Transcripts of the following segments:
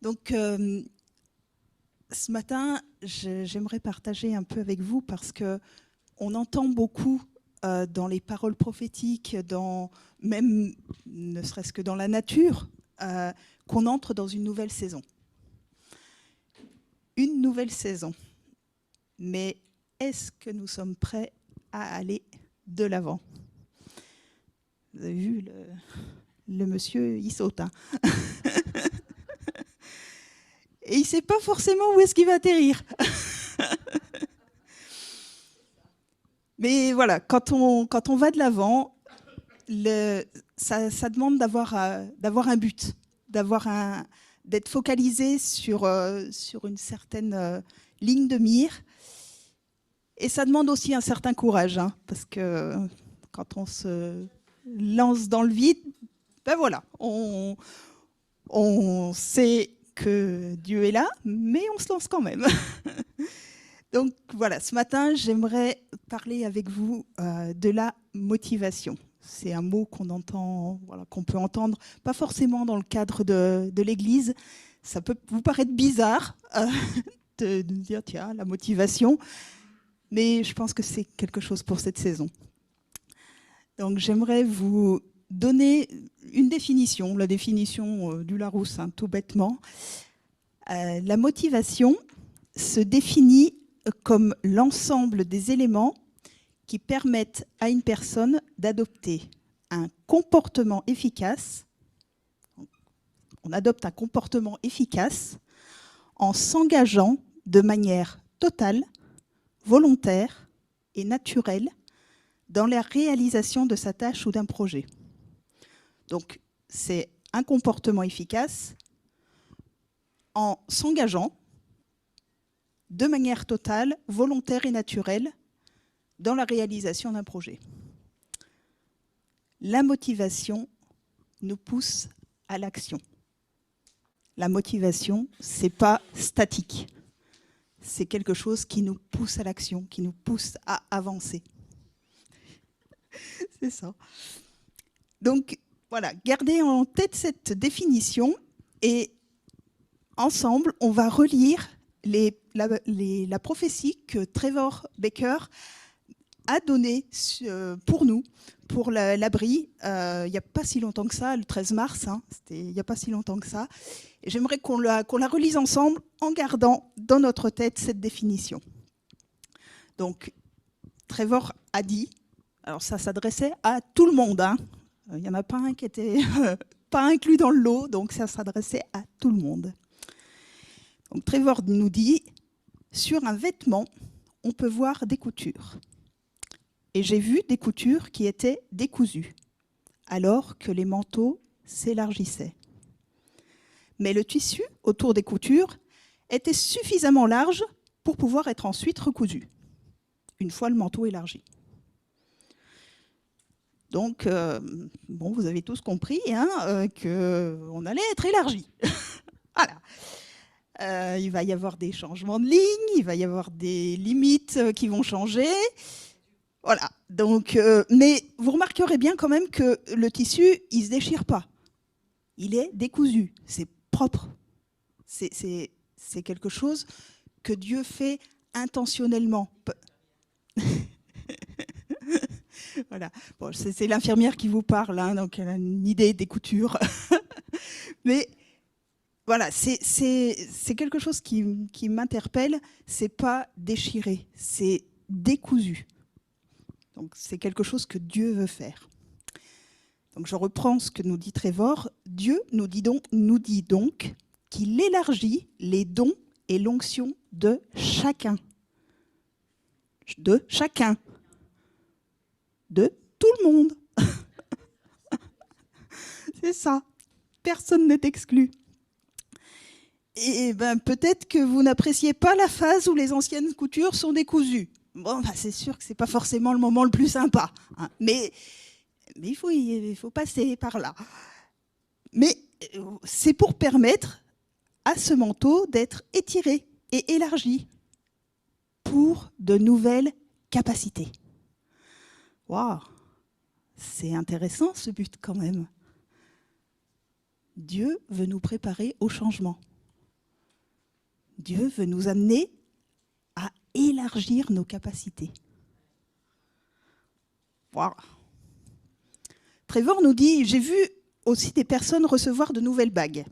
Donc, ce matin, j'aimerais partager un peu avec vous parce qu'on entend beaucoup dans les paroles prophétiques, même ne serait-ce que dans la nature, qu'on entre dans une nouvelle saison. Une nouvelle saison. Mais est-ce que nous sommes prêts à aller de l'avant? Vous avez vu, le monsieur, il saute. Hein. Et il ne sait pas forcément où est-ce qu'il va atterrir. Mais voilà, quand on va de l'avant, ça demande d'avoir un but, d'être focalisé sur une certaine ligne de mire. Et ça demande aussi un certain courage, hein, parce que quand on se lance dans le vide, ben voilà, on sait que Dieu est là, mais on se lance quand même. Donc voilà, ce matin, j'aimerais parler avec vous de la motivation. C'est un mot qu'on entend, voilà, qu'on peut entendre, pas forcément dans le cadre de l'Église. Ça peut vous paraître bizarre de dire, tiens, la motivation, mais je pense que c'est quelque chose pour cette saison. Donc j'aimerais vous donner une définition, la définition du Larousse, hein, tout bêtement. La motivation se définit comme l'ensemble des éléments qui permettent à une personne d'adopter un comportement efficace. On adopte un comportement efficace en s'engageant de manière totale, volontaire et naturelle dans la réalisation de sa tâche ou d'un projet. Donc, c'est un comportement efficace en s'engageant de manière totale, volontaire et naturelle dans la réalisation d'un projet. La motivation nous pousse à l'action. La motivation, ce n'est pas statique. C'est quelque chose qui nous pousse à l'action, qui nous pousse à avancer. C'est ça. Donc, voilà, gardez en tête cette définition et ensemble, on va relire la prophétie que Trevor Baker a donnée pour nous, pour l'abri, il n'y a pas si longtemps que ça, le 13 mars, hein, c'était il n'y a pas si longtemps que ça. Et j'aimerais qu'on la relise ensemble en gardant dans notre tête cette définition. Donc, Trevor a dit, alors ça s'adressait à tout le monde, hein. Il n'y en a pas un qui était pas inclus dans le lot, donc ça s'adressait à tout le monde. Donc Trevor nous dit, sur un vêtement, on peut voir des coutures. Et j'ai vu des coutures qui étaient décousues, alors que les manteaux s'élargissaient. Mais le tissu autour des coutures était suffisamment large pour pouvoir être ensuite recousu, une fois le manteau élargi. Donc, bon, vous avez tous compris hein, qu'on allait être élargi. Voilà. Il va y avoir des changements de ligne, il va y avoir des limites qui vont changer. Voilà. Donc, mais vous remarquerez bien quand même que le tissu, il ne se déchire pas. Il est décousu, c'est propre. C'est quelque chose que Dieu fait intentionnellement. Voilà. Bon, c'est l'infirmière qui vous parle, hein, donc elle a une idée des coutures. Mais voilà, c'est quelque chose qui m'interpelle. C'est pas déchiré, c'est décousu. Donc c'est quelque chose que Dieu veut faire. Donc je reprends ce que nous dit Trevor. Dieu nous dit donc qu'il élargit les dons et l'onction de chacun. De chacun. De tout le monde. C'est ça. Personne n'est exclu. Et ben, peut-être que vous n'appréciez pas la phase où les anciennes coutures sont décousues. Bon, ben, c'est sûr que ce n'est pas forcément le moment le plus sympa. Hein, mais il faut passer par là. Mais c'est pour permettre à ce manteau d'être étiré et élargi pour de nouvelles capacités. Waouh, c'est intéressant ce but quand même. Dieu veut nous préparer au changement. Dieu veut nous amener à élargir nos capacités. Voilà. Trevor nous dit, j'ai vu aussi des personnes recevoir de nouvelles bagues,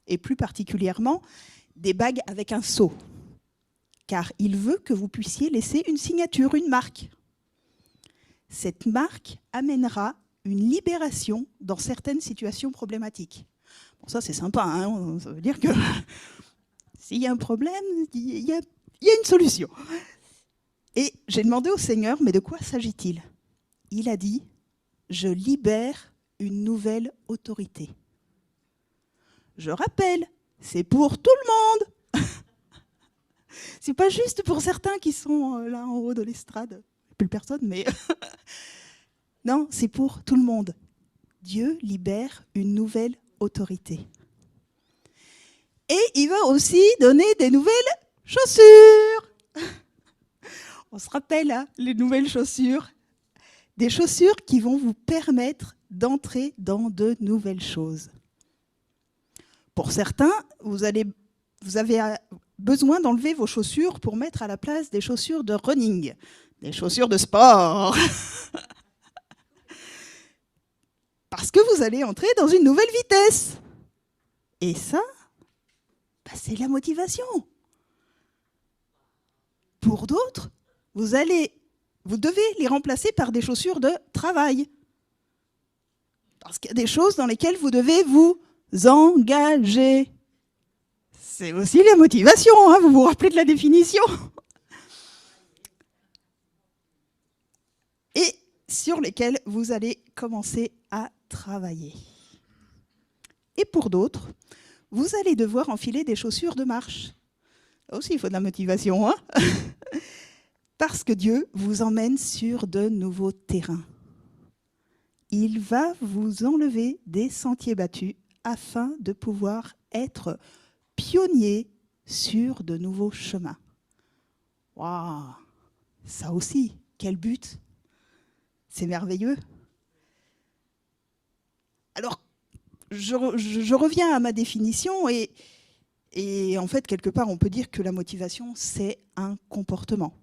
et plus particulièrement des bagues avec un sceau, car il veut que vous puissiez laisser une signature, une marque. Cette marque amènera une libération dans certaines situations problématiques. Bon, ça c'est sympa, hein, ça veut dire que s'il y a un problème, il y a une solution. Et j'ai demandé au Seigneur, mais de quoi s'agit-il ? Il a dit, je libère une nouvelle autorité. Je rappelle, c'est pour tout le monde. C'est pas juste pour certains qui sont là en haut de l'estrade. Plus personne, mais non, c'est pour tout le monde. Dieu libère une nouvelle autorité. Et il va aussi donner des nouvelles chaussures. On se rappelle, hein, les nouvelles chaussures. Des chaussures qui vont vous permettre d'entrer dans de nouvelles choses. Pour certains, vous avez besoin d'enlever vos chaussures pour mettre à la place des chaussures de running, des chaussures de sport. Parce que vous allez entrer dans une nouvelle vitesse. Et ça, c'est la motivation. Pour d'autres, vous devez les remplacer par des chaussures de travail. Parce qu'il y a des choses dans lesquelles vous devez vous engager. C'est aussi la motivation, hein, vous vous rappelez de la définition. Et sur lesquelles vous allez commencer à travailler. Et pour d'autres, vous allez devoir enfiler des chaussures de marche. Là aussi, il faut de la motivation, hein. Parce que Dieu vous emmène sur de nouveaux terrains. Il va vous enlever des sentiers battus afin de pouvoir être pionnier sur de nouveaux chemins. Waouh, ça aussi, quel but! C'est merveilleux. Alors, je reviens à ma définition et en fait, quelque part, on peut dire que la motivation, c'est un comportement.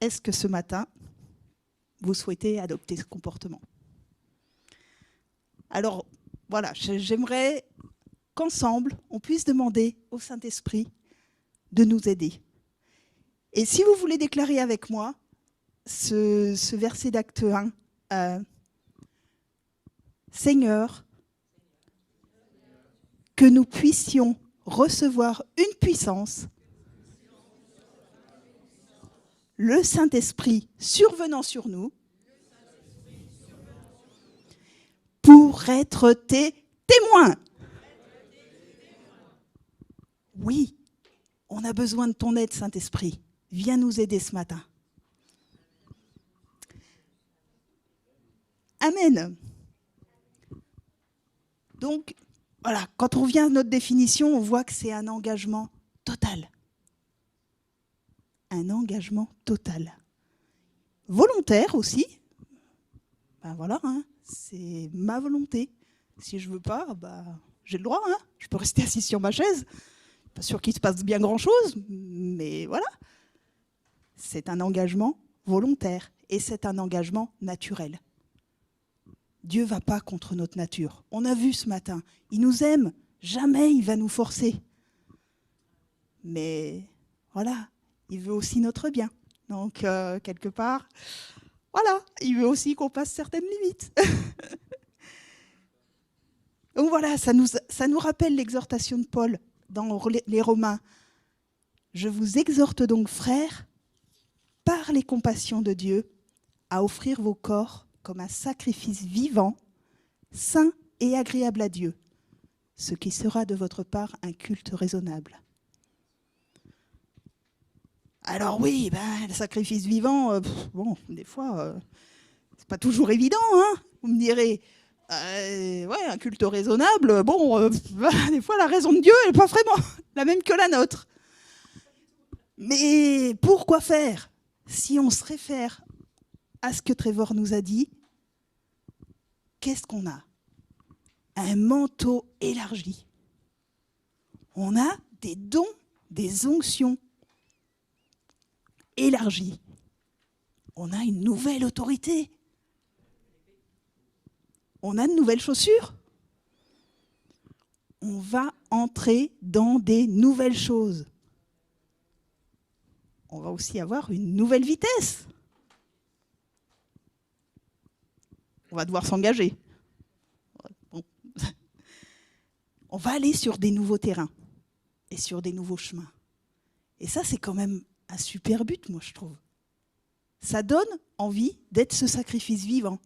Est-ce que ce matin, vous souhaitez adopter ce comportement? Alors, voilà, j'aimerais qu'ensemble, on puisse demander au Saint-Esprit de nous aider. Et si vous voulez déclarer avec moi ce verset d'Acte 1, Seigneur, que nous puissions recevoir une puissance, le Saint-Esprit survenant sur nous, pour être tes témoins. Oui, on a besoin de ton aide, Saint-Esprit. Viens nous aider ce matin. Amen. Donc, voilà, quand on revient à notre définition, on voit que c'est un engagement total. Un engagement total. Volontaire aussi. Ben voilà, hein, c'est ma volonté. Si je ne veux pas, j'ai le droit. Hein, je peux rester assis sur ma chaise. Pas sûr qu'il se passe bien grand-chose, mais voilà. C'est un engagement volontaire et c'est un engagement naturel. Dieu ne va pas contre notre nature. On a vu ce matin, il nous aime, jamais il va nous forcer. Mais voilà, il veut aussi notre bien. Donc, quelque part, voilà, il veut aussi qu'on passe certaines limites. Donc voilà, ça nous rappelle l'exhortation de Paul dans les Romains. Je vous exhorte donc, frères, par les compassions de Dieu, à offrir vos corps comme un sacrifice vivant, saint et agréable à Dieu, ce qui sera de votre part un culte raisonnable. Alors oui, le sacrifice vivant, des fois, c'est pas toujours évident, hein. Vous me direz, ouais, un culte raisonnable, des fois la raison de Dieu n'est pas vraiment la même que la nôtre. Mais pourquoi faire? Si on se réfère à ce que Trevor nous a dit, qu'est-ce qu'on a? Un manteau élargi. On a des dons, des onctions élargies. On a une nouvelle autorité. On a de nouvelles chaussures. On va entrer dans des nouvelles choses. On va aussi avoir une nouvelle vitesse. On va devoir s'engager. Bon. On va aller sur des nouveaux terrains et sur des nouveaux chemins. Et ça, c'est quand même un super but, moi, je trouve. Ça donne envie d'être ce sacrifice vivant.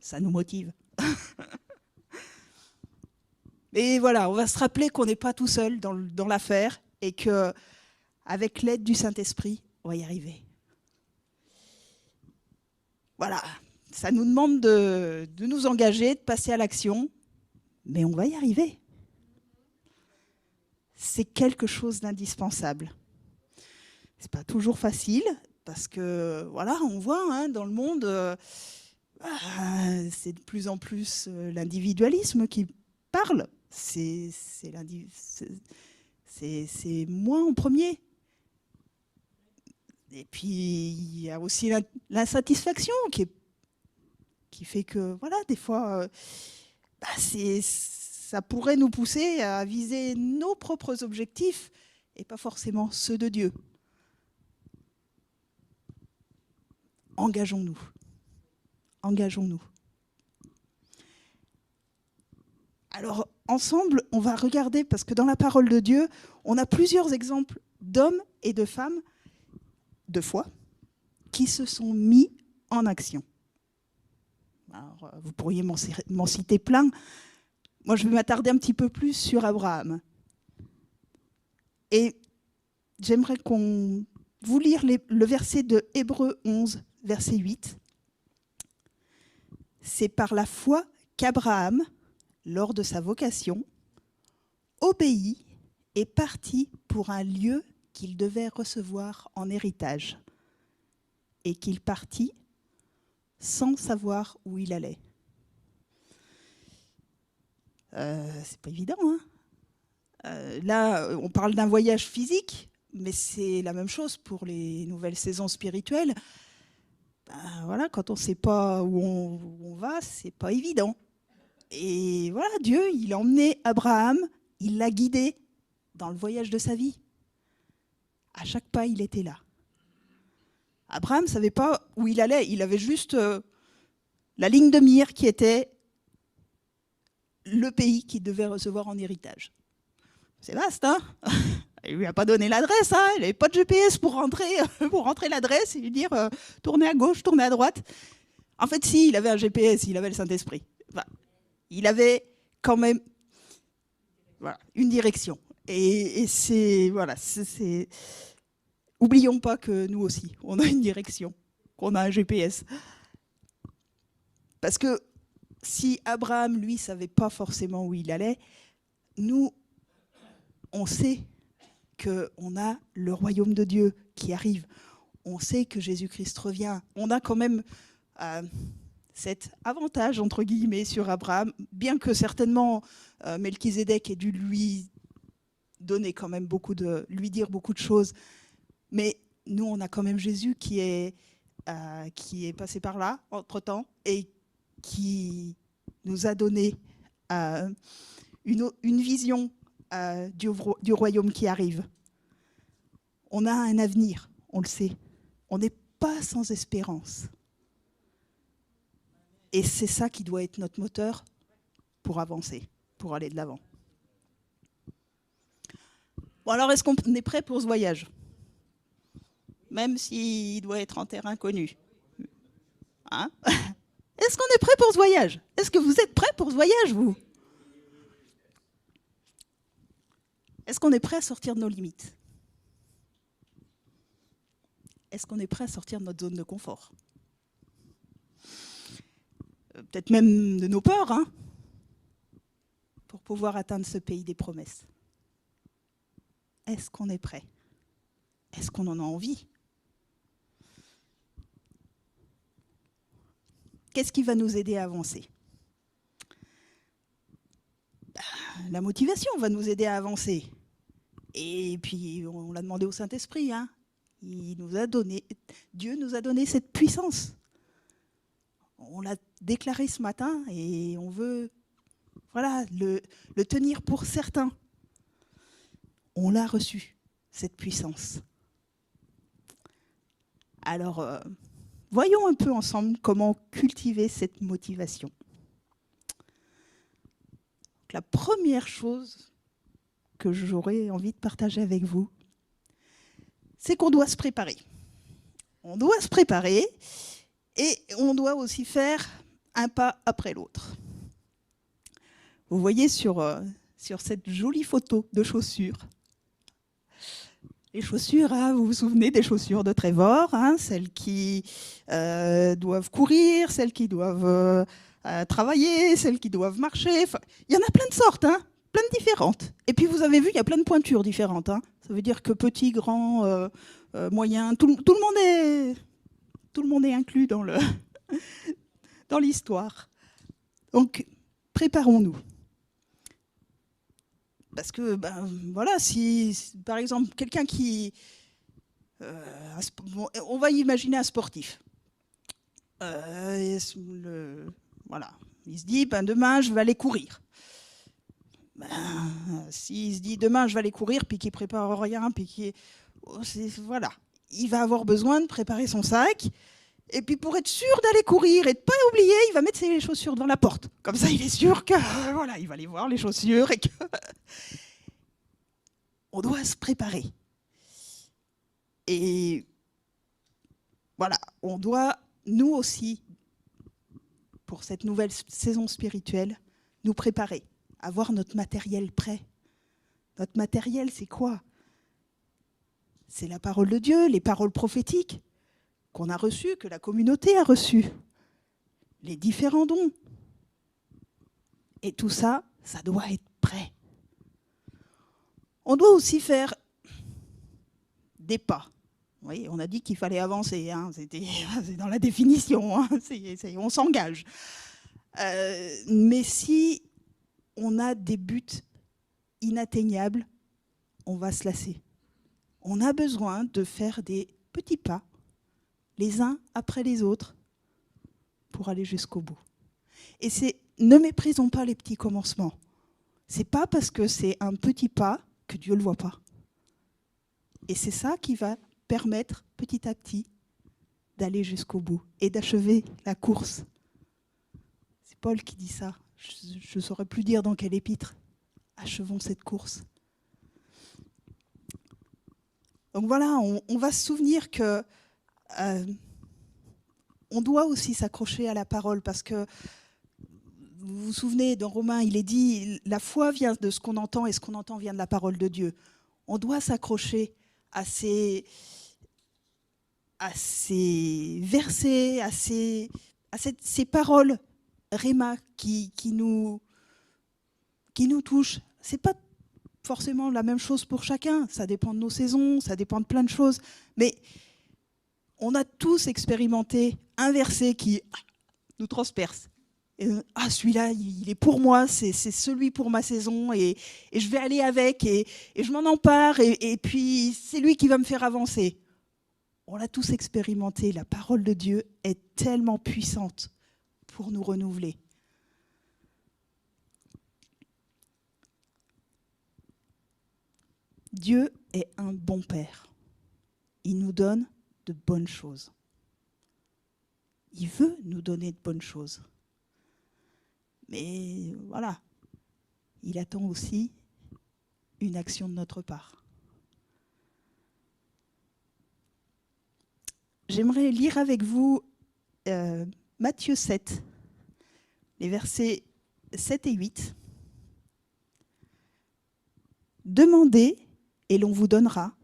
Ça nous motive. Et voilà, on va se rappeler qu'on n'est pas tout seul dans l'affaire et qu'avec l'aide du Saint-Esprit, on va y arriver. Voilà, ça nous demande de nous engager, de passer à l'action, mais on va y arriver. C'est quelque chose d'indispensable. C'est pas toujours facile, parce que, voilà, on voit dans le monde, c'est de plus en plus l'individualisme qui parle. C'est moi en premier. Et puis, il y a aussi l'insatisfaction qui fait que, voilà, des fois, ça pourrait nous pousser à viser nos propres objectifs et pas forcément ceux de Dieu. Engageons-nous. Engageons-nous. Alors, ensemble, on va regarder, parce que dans la parole de Dieu, on a plusieurs exemples d'hommes et de femmes de foi qui se sont mis en action. Alors, vous pourriez m'en citer plein. Moi, je vais m'attarder un petit peu plus sur Abraham. Et j'aimerais vous lire le verset de Hébreux 11, verset 8. C'est par la foi qu'Abraham, lors de sa vocation, obéit et partit pour un lieu qu'il devait recevoir en héritage, et qu'il partit sans savoir où il allait. C'est pas évident, hein. Là, on parle d'un voyage physique, mais c'est la même chose pour les nouvelles saisons spirituelles. Voilà, quand on ne sait pas où on va, c'est pas évident. Et voilà, Dieu, il a emmené Abraham, il l'a guidé dans le voyage de sa vie. À chaque pas, il était là. Abraham ne savait pas où il allait, il avait juste la ligne de mire qui était le pays qu'il devait recevoir en héritage. C'est vaste, hein? Il ne lui a pas donné l'adresse, hein? Il n'avait pas de GPS pour rentrer l'adresse et lui dire tournez à gauche, tournez à droite. En fait, si, il avait un GPS, il avait le Saint-Esprit. Enfin, il avait quand même une direction. Et c'est... Voilà, c'est... Oublions pas que nous aussi, on a une direction, qu'on a un GPS. Parce que si Abraham, lui, ne savait pas forcément où il allait, nous, on sait qu'on a le royaume de Dieu qui arrive. On sait que Jésus-Christ revient. On a quand même cet avantage, entre guillemets, sur Abraham, bien que certainement Melchizedek ait dû lui donner quand même lui dire beaucoup de choses. Mais nous, on a quand même Jésus qui est passé par là, entre-temps, et qui nous a donné une vision du royaume qui arrive. On a un avenir, on le sait. On n'est pas sans espérance. Et c'est ça qui doit être notre moteur pour avancer, pour aller de l'avant. Bon, alors, est-ce qu'on est prêt pour ce voyage? Même s'il doit être en terrain connu. Hein? Est-ce qu'on est prêt pour ce voyage? Est-ce que vous êtes prêts pour ce voyage, vous? Est-ce qu'on est prêt à sortir de nos limites? Est-ce qu'on est prêt à sortir de notre zone de confort? Peut-être même de nos peurs, hein, pour pouvoir atteindre ce pays des promesses. Est-ce qu'on est prêt? Est-ce qu'on en a envie? Qu'est-ce qui va nous aider à avancer? la motivation va nous aider à avancer. Et puis, on l'a demandé au Saint-Esprit, hein. Dieu nous a donné cette puissance. On l'a déclaré ce matin et on veut le tenir pour certain. On l'a reçu, cette puissance. Alors, voyons un peu ensemble comment cultiver cette motivation. Donc, la première chose que j'aurais envie de partager avec vous, c'est qu'on doit se préparer. On doit se préparer et on doit aussi faire un pas après l'autre. Vous voyez sur cette jolie photo de chaussures. Les chaussures, hein, vous vous souvenez des chaussures de Trevor, hein, celles qui doivent courir, celles qui doivent travailler, celles qui doivent marcher. Enfin, il y en a plein de sortes, hein, plein de différentes. Et puis vous avez vu, il y a plein de pointures différentes. Hein. Ça veut dire que petit, grand, moyen, tout le monde est inclus dans l'histoire. Donc, préparons-nous. Parce que, voilà, si par exemple, quelqu'un qui... on va imaginer un sportif. Voilà, il se dit, demain, je vais aller courir. S'il se dit, demain, je vais aller courir, puis qu'il ne prépare rien, puis voilà. Il va avoir besoin de préparer son sac. Et puis pour être sûr d'aller courir et de ne pas oublier, il va mettre ses chaussures devant la porte. Comme ça, il est sûr que voilà, il va aller voir les chaussures et que on doit se préparer. Et voilà, on doit nous aussi, pour cette nouvelle saison spirituelle, nous préparer, avoir notre matériel prêt. Notre matériel, c'est quoi? C'est la parole de Dieu, les paroles prophétiques qu'on a reçues, que la communauté a reçues, les différents dons. Et tout ça, ça doit être prêt. On doit aussi faire des pas. Vous voyez, on a dit qu'il fallait avancer, hein, c'est dans la définition, hein, on s'engage. Mais si on a des buts inatteignables, on va se lasser. On a besoin de faire des petits pas, les uns après les autres, pour aller jusqu'au bout. Et ne méprisons pas les petits commencements. C'est pas parce que c'est un petit pas que Dieu ne le voit pas. Et c'est ça qui va permettre petit à petit d'aller jusqu'au bout et d'achever la course. C'est Paul qui dit ça. Je ne saurais plus dire dans quel épître. Achevons cette course. Donc voilà, on va se souvenir que on doit aussi s'accrocher à la parole parce que vous vous souvenez, dans Romains, il est dit la foi vient de ce qu'on entend et ce qu'on entend vient de la parole de Dieu. On doit s'accrocher à ces versets, à ces paroles Réma qui nous touchent. C'est pas forcément la même chose pour chacun. Ça dépend de nos saisons, ça dépend de plein de choses. Mais on a tous expérimenté un verset qui nous transperce. Celui-là, il est pour moi, c'est celui pour ma saison et je vais aller avec et je m'en empare et puis c'est lui qui va me faire avancer. On l'a tous expérimenté, la parole de Dieu est tellement puissante pour nous renouveler. Dieu est un bon Père. Il nous donne de bonnes choses. Il veut nous donner de bonnes choses. Mais voilà, il attend aussi une action de notre part. J'aimerais lire avec vous Matthieu 7, les versets 7 et 8. Demandez et l'on vous donnera.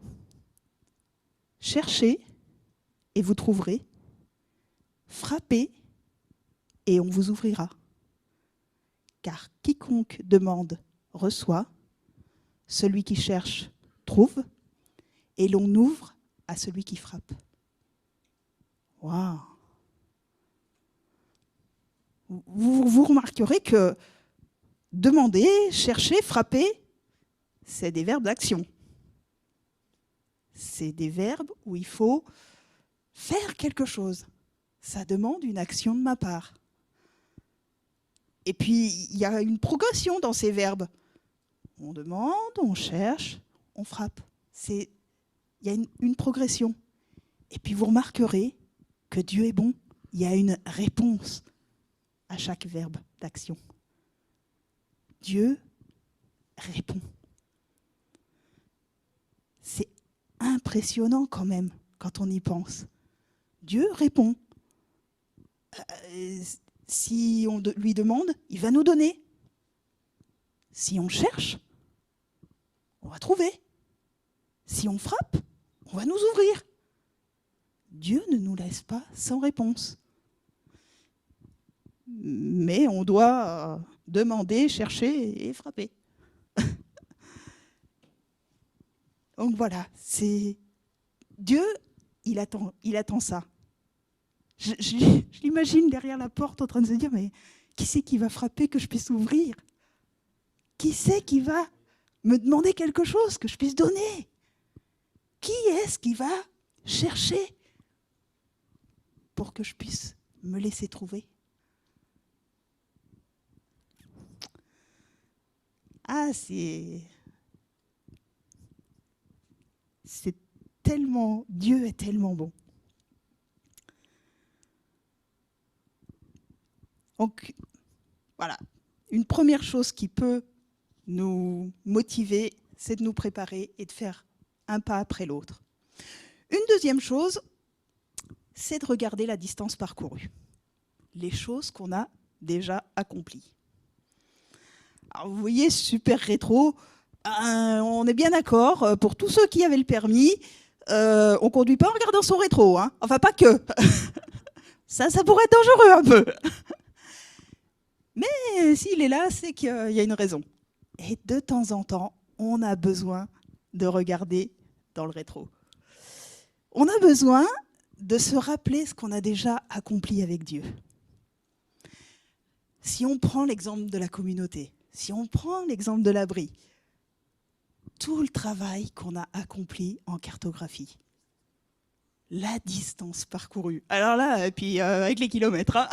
Cherchez et vous trouverez. Frappez et on vous ouvrira. Car quiconque demande reçoit, celui qui cherche trouve, et l'on ouvre à celui qui frappe. Waouh! Vous remarquerez que Demander, chercher, frapper, c'est des verbes d'action. C'est des verbes où il faut faire quelque chose. Ça demande une action de ma part. Et puis, il y a une progression dans ces verbes. On demande, on cherche, on frappe. Il y a une progression. Et puis, vous remarquerez que Dieu est bon. Il y a une réponse à chaque verbe d'action. Dieu répond. C'est impressionnant quand même, quand on y pense. Dieu répond. Si on lui demande, il va nous donner. Si on cherche, on va trouver. Si on frappe, on va nous ouvrir. Dieu ne nous laisse pas sans réponse. Mais on doit demander, chercher et frapper. Donc voilà, c'est Dieu, il attend ça. Je l'imagine derrière la porte en train de se dire, mais qui c'est qui va frapper que je puisse ouvrir? Qui c'est qui va me demander quelque chose que je puisse donner? Qui est-ce qui va chercher pour que je puisse me laisser trouver? Ah, c'est tellement, Dieu est tellement bon. Donc, voilà, une première chose qui peut nous motiver, c'est de nous préparer et de faire un pas après l'autre. Une deuxième chose, c'est de regarder la distance parcourue, les choses qu'on a déjà accomplies. Alors, vous voyez, super rétro, on est bien d'accord, pour tous ceux qui avaient le permis, on ne conduit pas en regardant son rétro, hein. Enfin pas que. Ça pourrait être dangereux un peu. Mais s'il est là, c'est qu'il y a une raison. Et de temps en temps, on a besoin de regarder dans le rétro. On a besoin de se rappeler ce qu'on a déjà accompli avec Dieu. Si on prend l'exemple de la communauté, si on prend l'exemple de l'abri, tout le travail qu'on a accompli en cartographie, la distance parcourue. Alors là, et puis avec les kilomètres. Hein.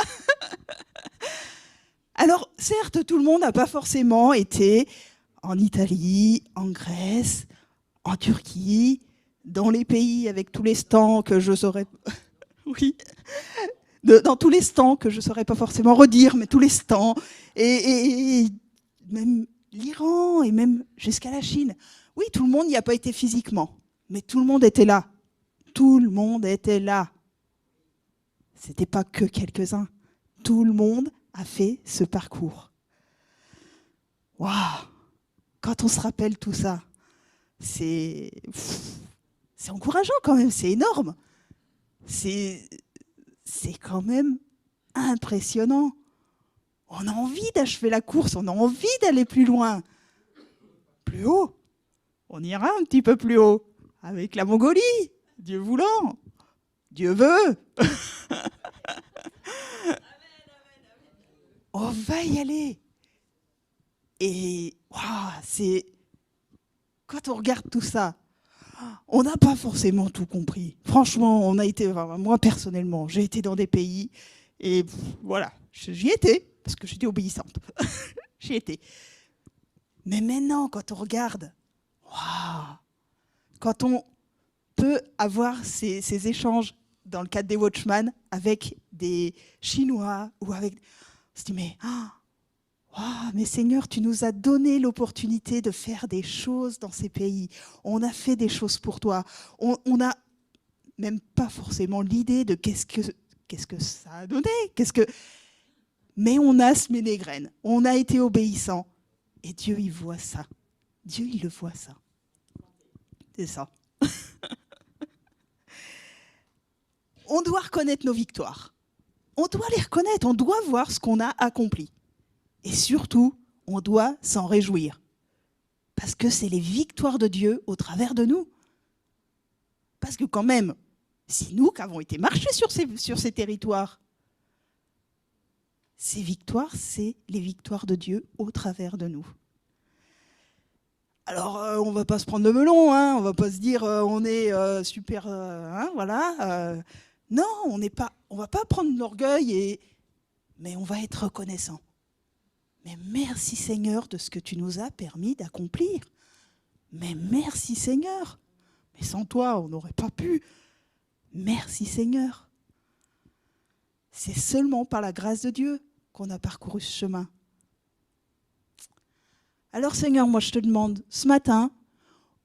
Alors, certes, tout le monde n'a pas forcément été en Italie, en Grèce, en Turquie, dans les pays avec tous les stands que je saurais... oui, dans tous les stands que je ne saurais pas forcément redire, mais tous les stands, et même l'Iran, et même jusqu'à la Chine. Oui, tout le monde n'y a pas été physiquement, mais tout le monde était là. Tout le monde était là. Ce n'était pas que quelques-uns. Tout le monde a fait ce parcours. Waouh! Quand on se rappelle tout ça, c'est encourageant quand même, c'est énorme. C'est quand même impressionnant. On a envie d'achever la course, on a envie d'aller plus loin. Plus haut. On ira un petit peu plus haut. Avec la Mongolie, Dieu voulant. Dieu veut. On va y aller. Et wow, c'est quand on regarde tout ça, on n'a pas forcément tout compris. Franchement, on a été, enfin, moi personnellement, j'ai été dans des pays et voilà, j'y étais parce que j'étais obéissante. J'y étais. Mais maintenant, quand on regarde, wow, quand on peut avoir ces échanges dans le cadre des Watchmen avec des Chinois ou avec, on se dit mais mais Seigneur, tu nous as donné l'opportunité de faire des choses dans ces pays. On a fait des choses pour toi. On n'a même pas forcément l'idée de qu'est-ce que ça a donné. Mais on a semé des graines. On a été obéissant. Et Dieu, il voit ça. Dieu, il le voit ça. C'est ça. On doit reconnaître nos victoires. On doit les reconnaître. On doit voir ce qu'on a accompli. Et surtout, on doit s'en réjouir. Parce que c'est les victoires de Dieu au travers de nous. Parce que quand même, c'est nous qui avons été marcher sur ces territoires. Ces victoires, c'est les victoires de Dieu au travers de nous. Alors, on ne va pas se prendre de melon, hein, on ne va pas se dire on est super, voilà. Non, on ne va pas prendre de l'orgueil, mais on va être reconnaissant. Mais merci Seigneur de ce que tu nous as permis d'accomplir. Mais merci Seigneur. Mais sans toi, on n'aurait pas pu. Merci Seigneur. C'est seulement par la grâce de Dieu qu'on a parcouru ce chemin. Alors Seigneur, moi je te demande, ce matin,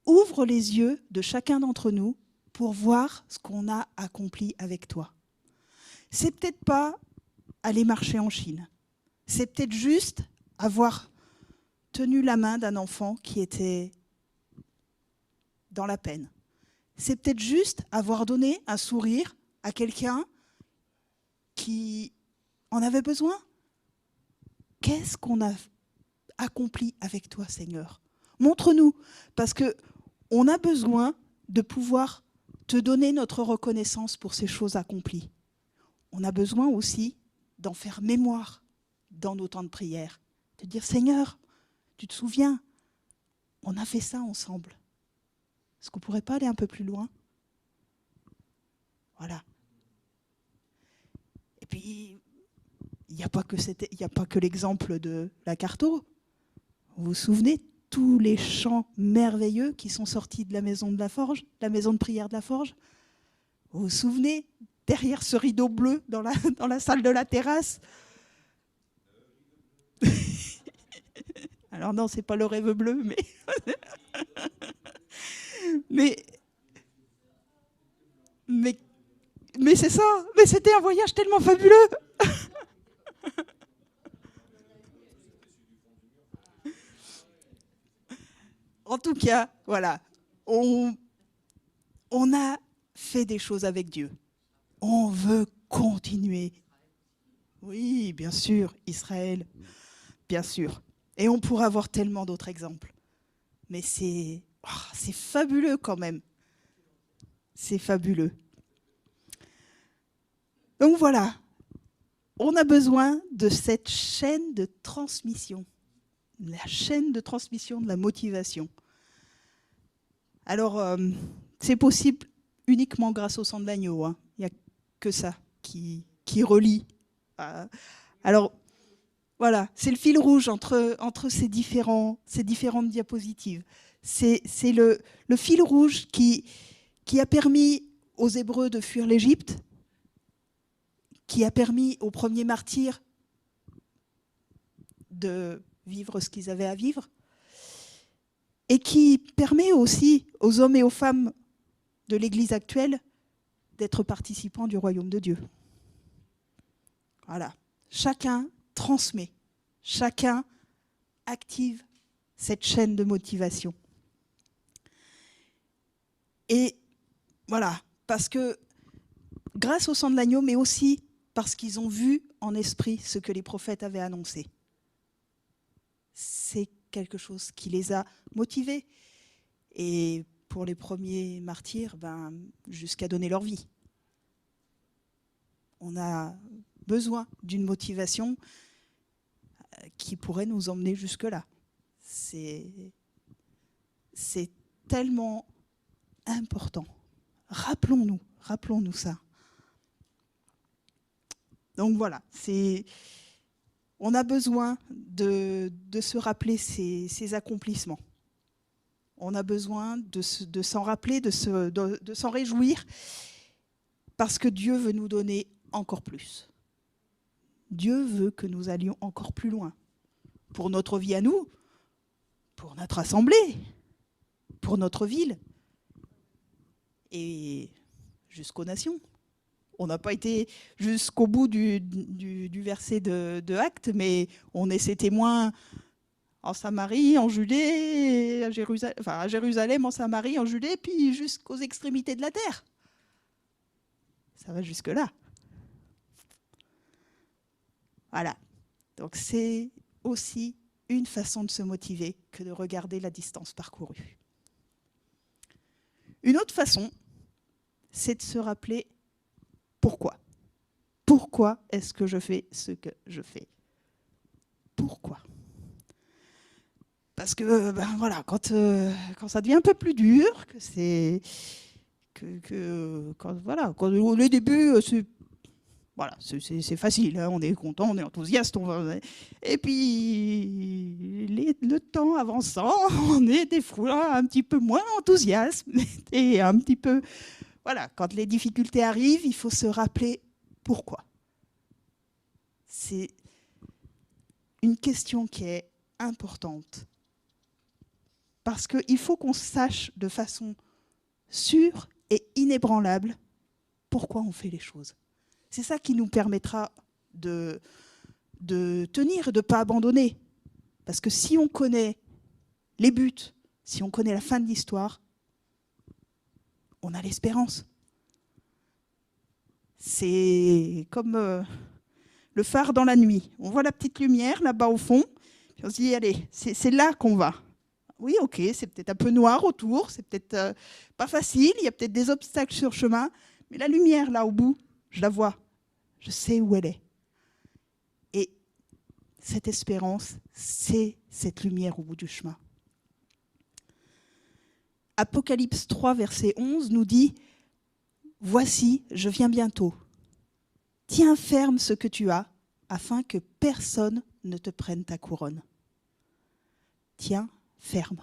ouvre les yeux de chacun d'entre nous pour voir ce qu'on a accompli avec toi. C'est peut-être pas aller marcher en Chine. C'est peut-être juste avoir tenu la main d'un enfant qui était dans la peine. C'est peut-être juste avoir donné un sourire à quelqu'un qui en avait besoin. Qu'est-ce qu'on a accompli avec toi, Seigneur? Montre-nous, parce qu'on a besoin de pouvoir te donner notre reconnaissance pour ces choses accomplies. On a besoin aussi d'en faire mémoire dans nos temps de prière. De dire, Seigneur, tu te souviens, on a fait ça ensemble. Est-ce qu'on ne pourrait pas aller un peu plus loin? Voilà. Et puis, il n'y a pas que l'exemple de la Carto. Vous vous souvenez, tous les chants merveilleux qui sont sortis de la maison de la Forge, la maison de prière de la Forge? Vous vous souvenez, derrière ce rideau bleu dans la salle de la terrasse? Alors non, c'est pas le rêve bleu, mais c'est ça. Mais c'était un voyage tellement fabuleux. En tout cas, voilà, on a fait des choses avec Dieu. On veut continuer. Oui, bien sûr, Israël, bien sûr. Et on pourrait avoir tellement d'autres exemples. Mais c'est fabuleux quand même. C'est fabuleux. Donc voilà, on a besoin de cette chaîne de transmission. La chaîne de transmission de la motivation. Alors, c'est possible uniquement grâce au sang de l'agneau. Hein. Il n'y a que ça qui relie. Alors, voilà, c'est le fil rouge entre ces différentes diapositives. C'est le fil rouge qui a permis aux Hébreux de fuir l'Égypte, qui a permis aux premiers martyrs de vivre ce qu'ils avaient à vivre, et qui permet aussi aux hommes et aux femmes de l'Église actuelle d'être participants du royaume de Dieu. Voilà. Chacun transmet, chacun active cette chaîne de motivation. Et voilà, parce que grâce au sang de l'agneau, mais aussi parce qu'ils ont vu en esprit ce que les prophètes avaient annoncé. C'est quelque chose qui les a motivés. Et pour les premiers martyrs, jusqu'à donner leur vie. On a besoin d'une motivation qui pourrait nous emmener jusque-là. C'est tellement important. Rappelons-nous ça. Donc voilà, on a besoin de se rappeler ces accomplissements. On a besoin de s'en rappeler, de s'en réjouir, parce que Dieu veut nous donner encore plus. Dieu veut que nous allions encore plus loin. Pour notre vie à nous, pour notre assemblée, pour notre ville, et jusqu'aux nations. On n'a pas été jusqu'au bout du verset de Actes, mais on est ses témoins en Samarie, en Judée, à Jérusalem, en Samarie, en Judée, puis jusqu'aux extrémités de la terre. Ça va jusque-là. Voilà. Donc c'est aussi une façon de se motiver que de regarder la distance parcourue. Une autre façon, c'est de se rappeler pourquoi. pourquoi est-ce que je fais ce que je fais? Pourquoi? Parce que voilà, quand ça devient un peu plus dur, que c'est quand le début c'est facile, hein, on est content, on est enthousiaste, et puis le temps avançant, on est des fois un petit peu moins enthousiaste et un petit peu voilà, quand les difficultés arrivent, il faut se rappeler pourquoi. C'est une question qui est importante. Parce qu'il faut qu'on sache de façon sûre et inébranlable pourquoi on fait les choses. C'est ça qui nous permettra de tenir et de ne pas abandonner. Parce que si on connaît les buts, si on connaît la fin de l'histoire, on a l'espérance. C'est comme le phare dans la nuit. On voit la petite lumière là-bas au fond, puis on se dit, allez, c'est là qu'on va. Oui, ok, c'est peut-être un peu noir autour, c'est peut-être pas facile, il y a peut-être des obstacles sur le chemin, mais la lumière là au bout, je la vois, je sais où elle est. Et cette espérance, c'est cette lumière au bout du chemin. Apocalypse 3, verset 11 nous dit « Voici, je viens bientôt. Tiens ferme ce que tu as, afin que personne ne te prenne ta couronne. » Tiens ferme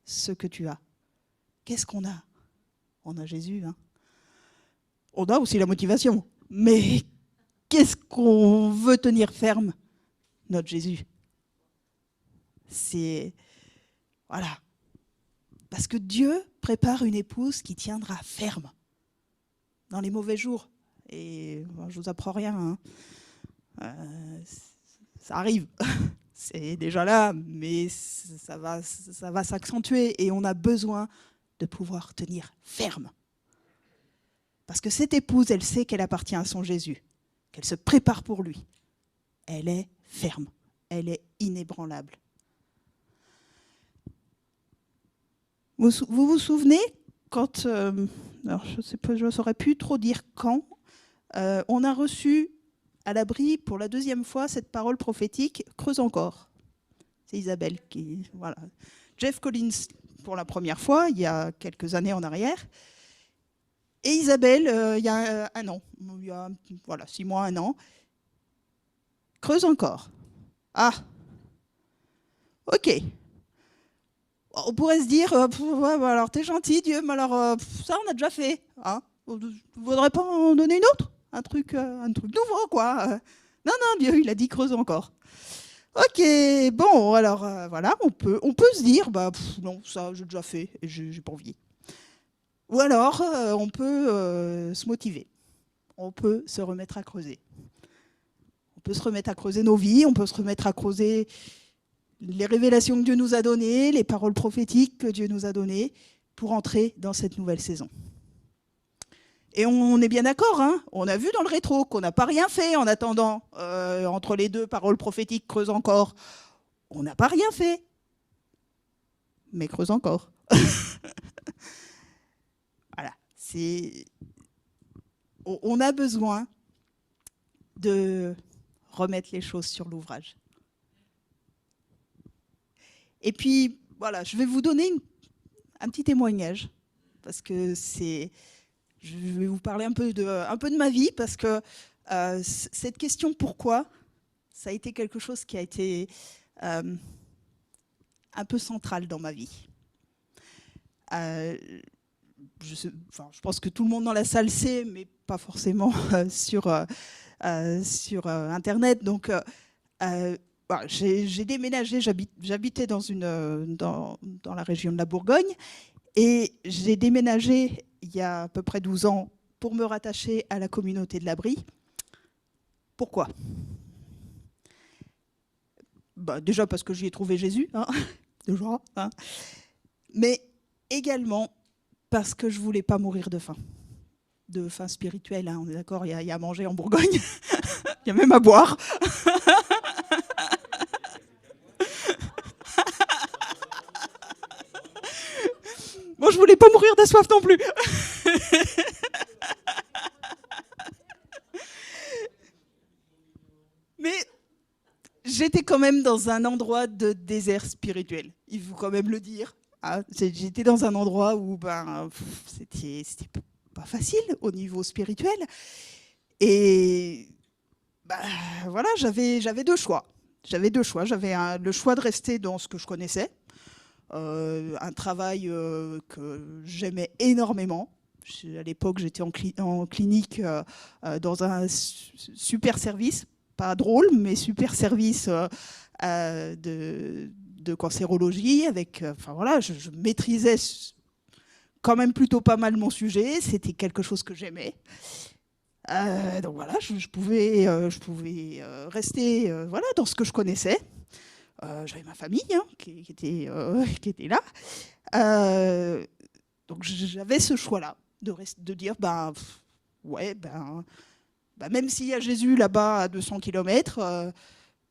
ce que tu as. Qu'est-ce qu'on a? On a Jésus. Hein, on a aussi la motivation. Mais qu'est-ce qu'on veut tenir ferme? Notre Jésus. C'est... Voilà. Parce que Dieu prépare une épouse qui tiendra ferme dans les mauvais jours. Et je ne vous apprends rien. Hein. Ça arrive. C'est déjà là, mais ça va s'accentuer. Et on a besoin de pouvoir tenir ferme. Parce que cette épouse, elle sait qu'elle appartient à son Jésus, qu'elle se prépare pour lui. Elle est ferme, elle est inébranlable. Vous vous souvenez quand, alors je sais pas, je ne saurais plus trop dire quand, on a reçu à l'abri pour la deuxième fois cette parole prophétique, creuse encore. C'est Isabelle qui, voilà. Jeff Collins pour la première fois, il y a quelques années en arrière. Et Isabelle, il y a un an, il y a 6 mois, 1 an, creuse encore. Ah, ok. On pourrait se dire, alors t'es gentil Dieu, mais alors ça on a déjà fait. Hein, vous ne voudrez pas en donner une autre? Un truc nouveau quoi. Non, Dieu il a dit creuse encore. Ok, bon, alors voilà, on peut se dire, non, ça j'ai déjà fait et j'ai pas envie. Ou alors, on peut se motiver. On peut se remettre à creuser. On peut se remettre à creuser nos vies, on peut se remettre à creuser les révélations que Dieu nous a données, les paroles prophétiques que Dieu nous a données pour entrer dans cette nouvelle saison. Et on est bien d'accord, hein, on a vu dans le rétro qu'on n'a pas rien fait en attendant, entre les deux paroles prophétiques, creuse encore. On n'a pas rien fait, mais creuse encore. Voilà, on a besoin de remettre les choses sur l'ouvrage. Et puis, voilà, je vais vous donner un petit témoignage, parce que je vais vous parler un peu de ma vie, parce que cette question « pourquoi ?» ça a été quelque chose qui a été un peu central dans ma vie. Je pense que tout le monde dans la salle sait, mais pas forcément sur Internet. Donc, j'ai déménagé, j'habitais dans la région de la Bourgogne, et j'ai déménagé il y a à peu près 12 ans pour me rattacher à la communauté de l'Abri. Pourquoi? Déjà parce que j'y ai trouvé Jésus, hein, déjà, hein, mais également parce que je ne voulais pas mourir de faim spirituelle, hein, on est d'accord, il y a à manger en Bourgogne, il y a même à boire. Bon, je voulais pas mourir de soif non plus. j'étais quand même dans un endroit de désert spirituel, il faut quand même le dire. Hein. J'étais dans un endroit où c'était pas facile au niveau spirituel. Et voilà, j'avais deux choix. J'avais le choix de rester dans ce que je connaissais, un travail que j'aimais énormément. À l'époque, j'étais en clinique dans un super service, pas drôle, mais super service de cancérologie. Enfin voilà, je maîtrisais quand même plutôt pas mal mon sujet. C'était quelque chose que j'aimais. Donc voilà, je pouvais rester voilà, dans ce que je connaissais. J'avais ma famille hein, qui était là. Donc j'avais ce choix-là de dire, ouais, même s'il y a Jésus là-bas à 200 km,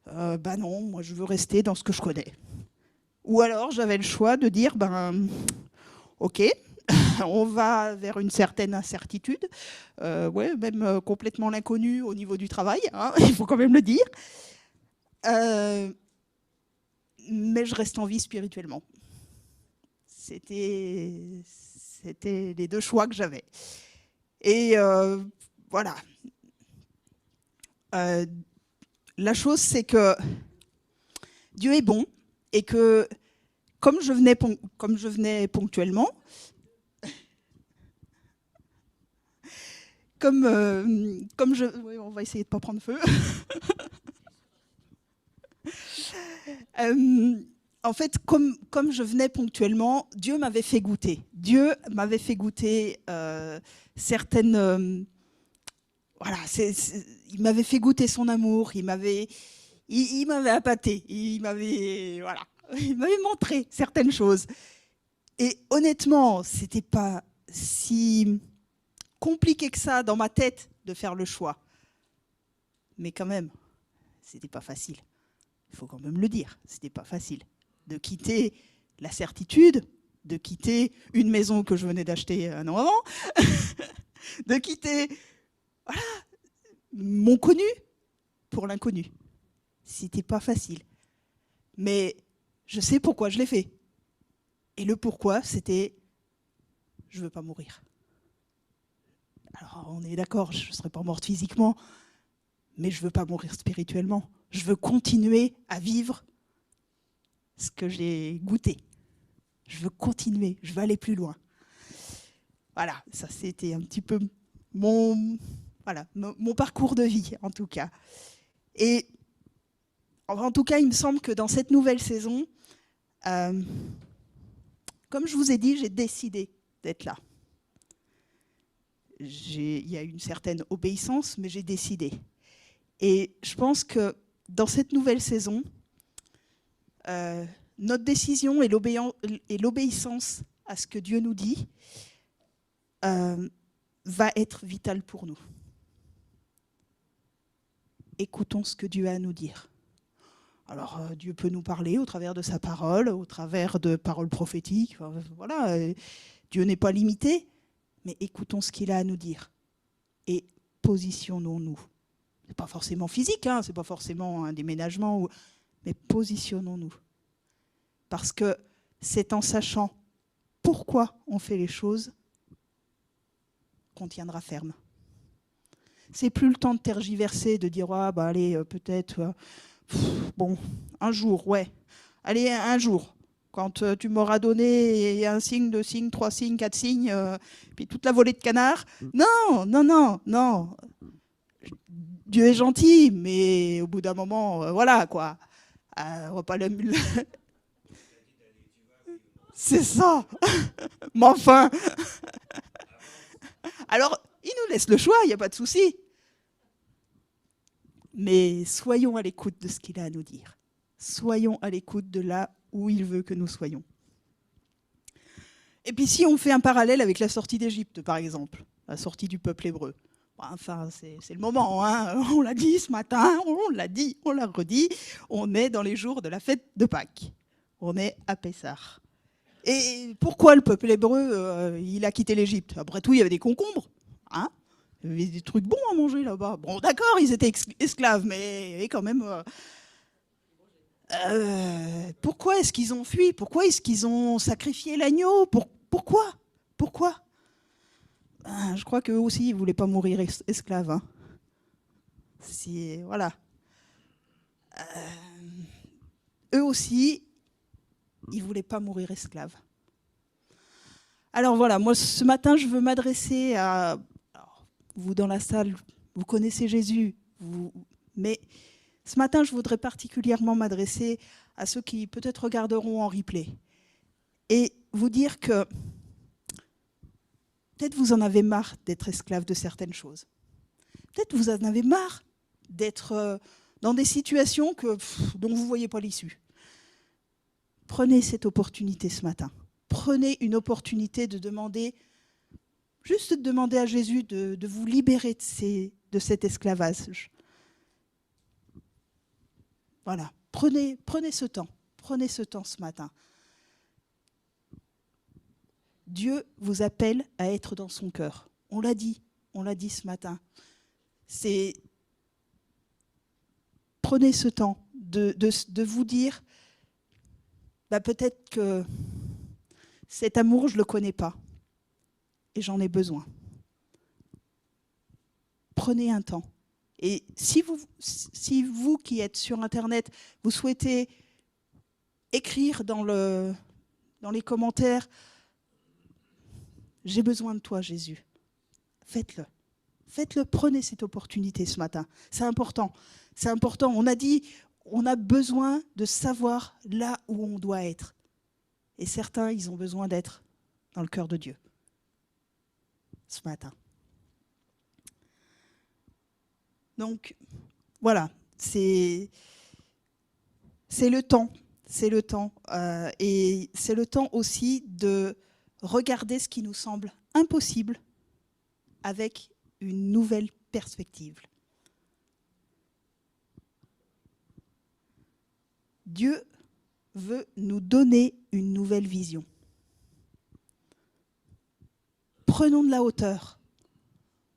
non, moi je veux rester dans ce que je connais. Ou alors j'avais le choix de dire, ok, on va vers une certaine incertitude, ouais, même complètement l'inconnu au niveau du travail, hein, il faut quand même le dire. Mais je reste en vie spirituellement. C'était les deux choix que j'avais. Et voilà. La chose, c'est que Dieu est bon et que comme je venais ponctuellement, comme oui, on va essayer de ne pas prendre feu. En fait, comme je venais ponctuellement, Dieu m'avait fait goûter. Dieu m'avait fait goûter certaines... voilà, il m'avait fait goûter son amour, il m'avait appâté, il m'avait montré certaines choses. Et honnêtement, c'était pas si compliqué que ça dans ma tête de faire le choix. Mais quand même, c'était pas facile. Il faut quand même le dire, c'était pas facile de quitter la certitude, de quitter une maison que je venais d'acheter un an avant, de quitter voilà, mon connu pour l'inconnu. C'était pas facile. Mais je sais pourquoi je l'ai fait. Et le pourquoi, c'était je veux pas mourir. Alors on est d'accord, je ne serai pas morte physiquement, mais je veux pas mourir spirituellement. Je veux continuer à vivre ce que j'ai goûté. Je veux continuer, je veux aller plus loin. Voilà, ça c'était un petit peu mon parcours de vie, en tout cas. Et en tout cas, il me semble que dans cette nouvelle saison, comme je vous ai dit, j'ai décidé d'être là. Il y a une certaine obéissance, mais j'ai décidé. Et je pense que dans cette nouvelle saison, notre décision et l'obéissance à ce que Dieu nous dit va être vitale pour nous. Écoutons ce que Dieu a à nous dire. Alors, Dieu peut nous parler au travers de sa parole, au travers de paroles prophétiques. Voilà, Dieu n'est pas limité, mais écoutons ce qu'il a à nous dire. Et positionnons-nous. Ce n'est pas forcément physique, hein, ce n'est pas forcément un déménagement, mais positionnons-nous. Parce que c'est en sachant pourquoi on fait les choses qu'on tiendra ferme. C'est plus le temps de tergiverser, de dire allez, peut-être, bon, un jour, ouais. Allez, un jour. Quand tu m'auras donné un signe, 2 signes, 3 signes, 4 signes, puis toute la volée de canards. Non, non, non, non. Dieu est gentil, mais au bout d'un moment, voilà, quoi. On va pas le... C'est ça. Mais enfin. Alors, il nous laisse le choix, il n'y a pas de souci. Mais soyons à l'écoute de ce qu'il a à nous dire. Soyons à l'écoute de là où il veut que nous soyons. Et puis si on fait un parallèle avec la sortie d'Égypte, par exemple, la sortie du peuple hébreu, enfin, c'est le moment, hein. On l'a dit ce matin, on l'a dit, on l'a redit, on est dans les jours de la fête de Pâques. On est à Pessah. Et pourquoi le peuple hébreu, il a quitté l'Égypte? Après tout, il y avait des concombres, hein. Il y avait des trucs bons à manger là-bas. Bon, d'accord, ils étaient esclaves, mais quand même, Pourquoi est-ce qu'ils ont fui? Pourquoi est-ce qu'ils ont sacrifié l'agneau? Pourquoi? Pourquoi? Je crois qu'eux aussi, ils ne voulaient pas mourir esclaves. Hein. Voilà. Eux aussi, ils ne voulaient pas mourir esclaves. Alors voilà, moi ce matin, je veux m'adresser à... Alors, vous dans la salle, vous connaissez Jésus, mais ce matin, je voudrais particulièrement m'adresser à ceux qui peut-être regarderont en replay et vous dire que peut-être vous en avez marre d'être esclave de certaines choses. Peut-être vous en avez marre d'être dans des situations dont vous ne voyez pas l'issue. Prenez cette opportunité ce matin. Prenez une opportunité de demander, juste de demander à Jésus de vous libérer de cet esclavage. Voilà, prenez ce temps. Prenez ce temps ce matin. Dieu vous appelle à être dans son cœur. On l'a dit ce matin. Prenez ce temps de vous dire, peut-être que cet amour, je ne le connais pas et j'en ai besoin. Prenez un temps. Et si vous qui êtes sur Internet, vous souhaitez écrire dans les commentaires, j'ai besoin de toi, Jésus. Faites-le. Faites-le, prenez cette opportunité ce matin. C'est important. C'est important. On a dit, on a besoin de savoir là où on doit être. Et certains, ils ont besoin d'être dans le cœur de Dieu ce matin. Donc, voilà, c'est le temps. C'est le temps. Et c'est le temps aussi de regarder ce qui nous semble impossible avec une nouvelle perspective. Dieu veut nous donner une nouvelle vision. Prenons de la hauteur.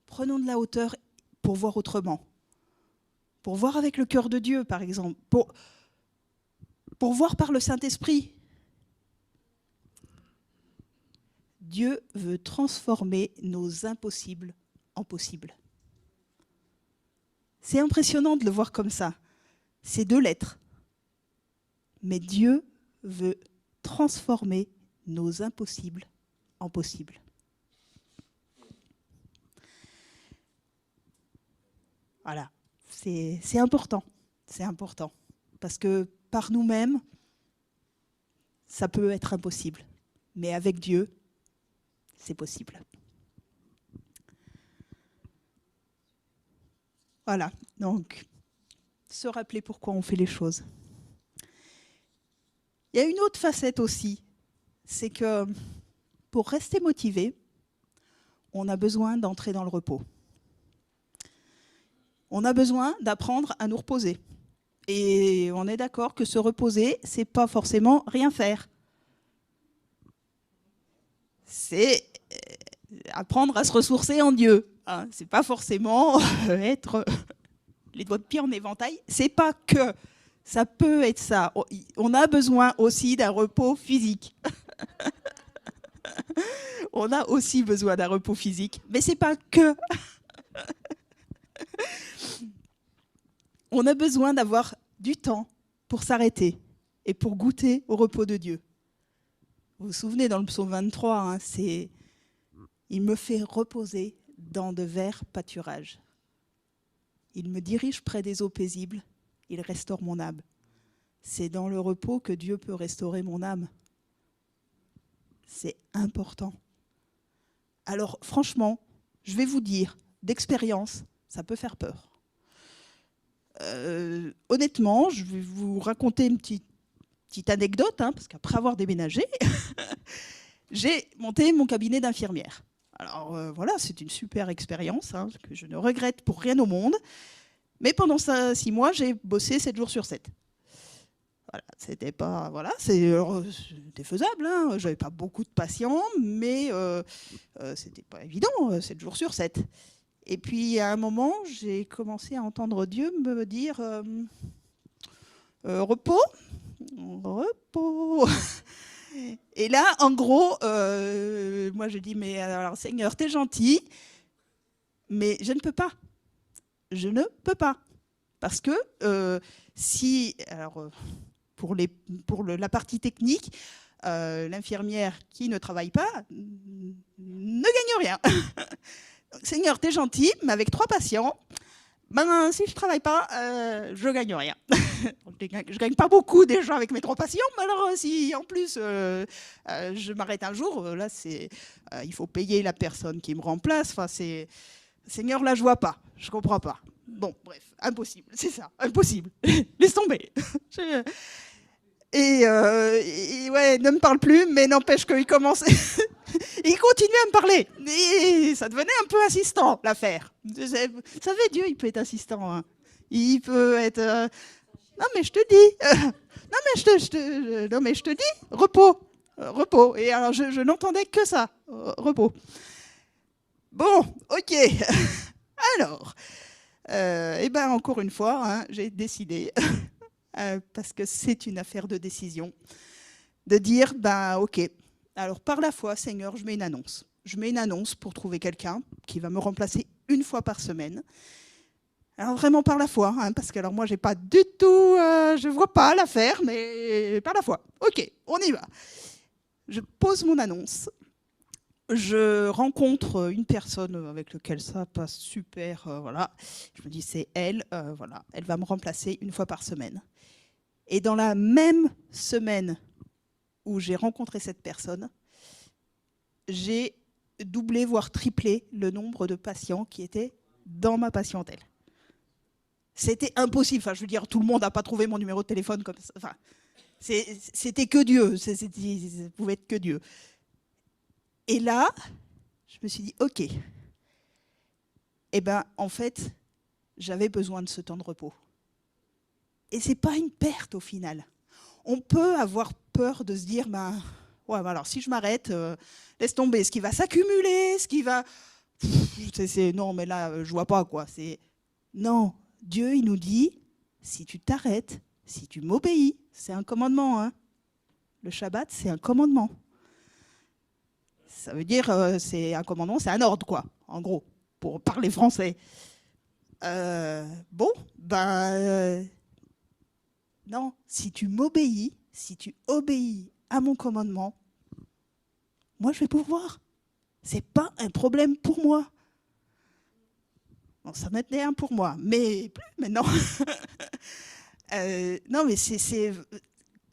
Prenons de la hauteur pour voir autrement. Pour voir avec le cœur de Dieu, par exemple. Pour voir par le Saint-Esprit. Dieu veut transformer nos impossibles en possibles. C'est impressionnant de le voir comme ça. C'est 2 lettres. Mais Dieu veut transformer nos impossibles en possibles. Voilà, c'est important. C'est important. Parce que par nous-mêmes, ça peut être impossible. Mais avec Dieu, c'est possible. Voilà, donc, se rappeler pourquoi on fait les choses. Il y a une autre facette aussi, c'est que pour rester motivé, on a besoin d'entrer dans le repos. On a besoin d'apprendre à nous reposer. Et on est d'accord que se reposer, c'est pas forcément rien faire. C'est apprendre à se ressourcer en Dieu. Hein. C'est pas forcément être les doigts de pied en éventail. C'est pas que. Ça peut être ça. On a besoin aussi d'un repos physique. On a aussi besoin d'un repos physique, mais c'est pas que. On a besoin d'avoir du temps pour s'arrêter et pour goûter au repos de Dieu. Vous vous souvenez, dans le psaume 23, hein, c'est « Il me fait reposer dans de verts pâturages. Il me dirige près des eaux paisibles. Il restaure mon âme. » C'est dans le repos que Dieu peut restaurer mon âme. C'est important. Alors, franchement, je vais vous dire, d'expérience, ça peut faire peur. Honnêtement, je vais vous raconter une petite anecdote, hein, parce qu'après avoir déménagé, j'ai monté mon cabinet d'infirmière. Alors voilà, c'est une super expérience, hein, que je ne regrette pour rien au monde. Mais pendant 6 mois, j'ai bossé 7 jours sur 7. Voilà, c'était pas, voilà, c'était faisable. Hein, j'avais pas beaucoup de patients, mais c'était pas évident, 7 jours sur 7. Et puis à un moment, j'ai commencé à entendre Dieu me dire repos, repos. Et là, en gros, moi je dis, mais alors Seigneur, t'es gentil, mais je ne peux pas. Je ne peux pas. Parce que si, alors, pour la partie technique, l'infirmière qui ne travaille pas ne gagne rien. Seigneur, t'es gentil, mais avec 3 patients, ben, si je ne travaille pas, je ne gagne rien. Je ne gagne pas beaucoup déjà avec mes 3 patients, mais alors si en plus je m'arrête un jour, là, il faut payer la personne qui me remplace. Enfin, Seigneur, là, je ne vois pas, je ne comprends pas. Bon, bref, impossible, c'est ça, impossible. Laisse tomber. Et ouais, ne me parle plus, mais n'empêche qu'il commence. Il continuait à me parler. Et ça devenait un peu insistant, l'affaire. Vous savez, Dieu, il peut être insistant. Hein. Il peut être... non, mais je te dis. Non, mais je te dis. Repos. Repos. Et alors, je n'entendais que ça. Repos. Bon, ok. Alors, eh ben, encore une fois, hein, j'ai décidé, parce que c'est une affaire de décision, de dire, ben, ok. Alors, par la foi, Seigneur, je mets une annonce. Je mets une annonce pour trouver quelqu'un qui va me remplacer 1 fois par semaine. Alors, vraiment par la foi, hein, parce que alors moi, j'ai pas du tout... je vois pas l'affaire, mais par la foi. Ok, on y va. Je pose mon annonce. Je rencontre une personne avec laquelle ça passe super. Voilà. Je me dis, c'est elle. Voilà. Elle va me remplacer 1 fois par semaine. Et dans la même semaine où j'ai rencontré cette personne, j'ai doublé, voire triplé le nombre de patients qui étaient dans ma patientèle. C'était impossible. Enfin, je veux dire, tout le monde n'a pas trouvé mon numéro de téléphone comme ça. Enfin, c'était que Dieu. Ça pouvait être que Dieu. Et là, je me suis dit, ok. Eh bien, en fait, j'avais besoin de ce temps de repos. Et ce n'est pas une perte au final. On peut avoir peur de se dire, ben, ouais, alors si je m'arrête, laisse tomber, ce qui va s'accumuler, ce qui va... non, mais là, je ne vois pas, quoi. Non, Dieu, il nous dit, si tu t'arrêtes, si tu m'obéis, c'est un commandement. Hein. Le Shabbat, c'est un commandement. Ça veut dire, c'est un commandement, c'est un ordre, quoi, en gros, pour parler français. Bon, ben... non, si tu m'obéis, si tu obéis à mon commandement, moi, je vais pourvoir. Ce n'est pas un problème pour moi. Bon, ça m'était un pour moi, mais plus maintenant. Non, mais c'est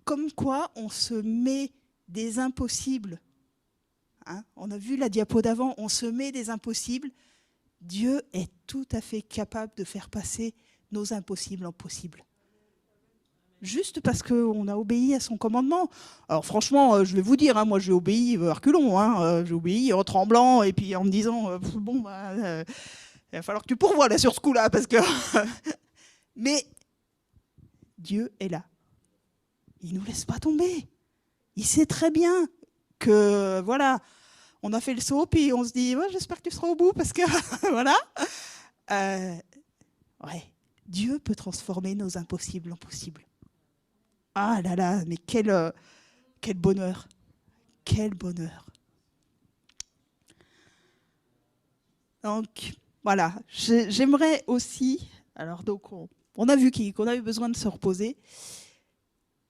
comme quoi on se met des impossibles. Hein, on a vu la diapo d'avant, on se met des impossibles. Dieu est tout à fait capable de faire passer nos impossibles en possibles. Juste parce qu'on a obéi à son commandement. Alors franchement, je vais vous dire, hein, moi j'ai obéi à reculons, hein, j'ai obéi en tremblant et puis en me disant, bon, bah, il va falloir que tu pourvoies là sur ce coup-là, parce que... Mais Dieu est là. Il ne nous laisse pas tomber. Il sait très bien que, voilà, on a fait le saut, puis on se dit, ouais, j'espère que tu seras au bout, parce que, voilà. Ouais, Dieu peut transformer nos impossibles en possibles. Ah là là, mais quel bonheur. Quel bonheur. Donc, voilà, j'aimerais aussi... Alors, donc, on a vu qu'on avait besoin de se reposer,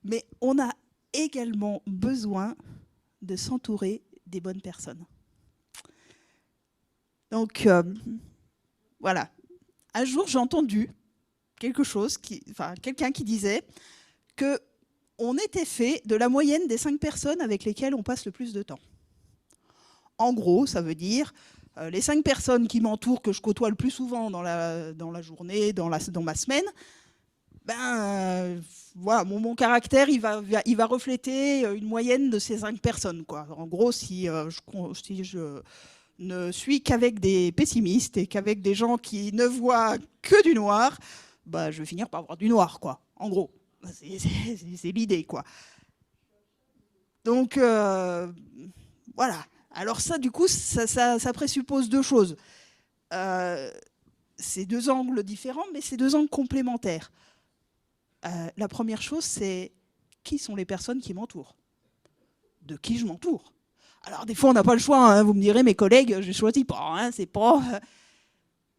mais on a également besoin de s'entourer des bonnes personnes. Donc, voilà. Un jour, j'ai entendu quelqu'un qui disait qu'on était fait de la moyenne des 5 personnes avec lesquelles on passe le plus de temps. En gros, ça veut dire les 5 personnes qui m'entourent, que je côtoie le plus souvent dans la journée, dans ma semaine, ben, voilà, mon caractère, il va refléter une moyenne de ces 5 personnes, quoi. En gros, si je ne suis qu'avec des pessimistes et qu'avec des gens qui ne voient que du noir, ben, je vais finir par voir du noir, quoi. En gros, c'est l'idée, quoi. Donc, voilà. Alors ça, du coup, ça présuppose 2 choses. C'est 2 angles différents, mais c'est 2 angles complémentaires. La première chose, c'est qui sont les personnes qui m'entourent, de qui je m'entoure. Alors des fois on n'a pas le choix, hein, vous me direz mes collègues, je les choisis pas, hein, c'est pas...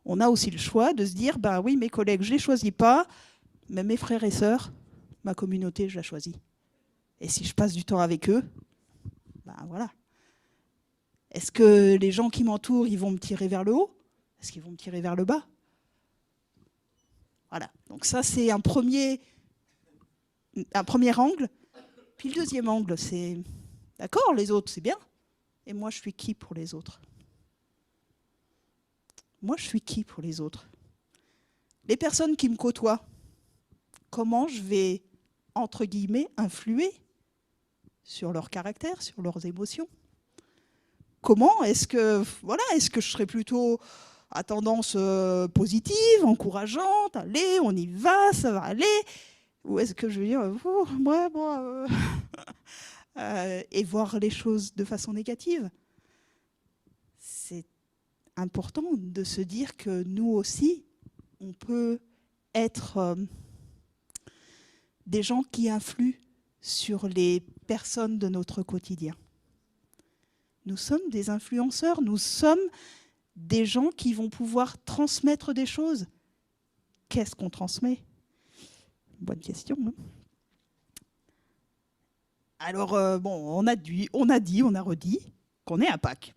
On a aussi le choix de se dire, bah oui, mes collègues, je les choisis pas, mais mes frères et sœurs, ma communauté, je la choisis. Et si je passe du temps avec eux, ben voilà. Est-ce que les gens qui m'entourent, ils vont me tirer vers le haut? Est-ce qu'ils vont me tirer vers le bas? Voilà. Donc ça, c'est un premier angle. Puis le deuxième angle, c'est, d'accord, les autres, c'est bien. Et moi, je suis qui pour les autres? Moi, je suis qui pour les autres? Les personnes qui me côtoient, comment je vais, entre guillemets, influer sur leur caractère, sur leurs émotions? Comment est-ce que, voilà, est-ce que je serais plutôt à tendance positive, encourageante, allez, on y va, ça va aller? Ou est-ce que je vais dire, oh, ouais, bon, et voir les choses de façon négative? C'est important de se dire que nous aussi, on peut être des gens qui influent sur les personnes de notre quotidien. Nous sommes des influenceurs, nous sommes des gens qui vont pouvoir transmettre des choses. Qu'est-ce qu'on transmet? Bonne question. Hein. Alors, bon, on a dit, on a redit qu'on est à Pâques.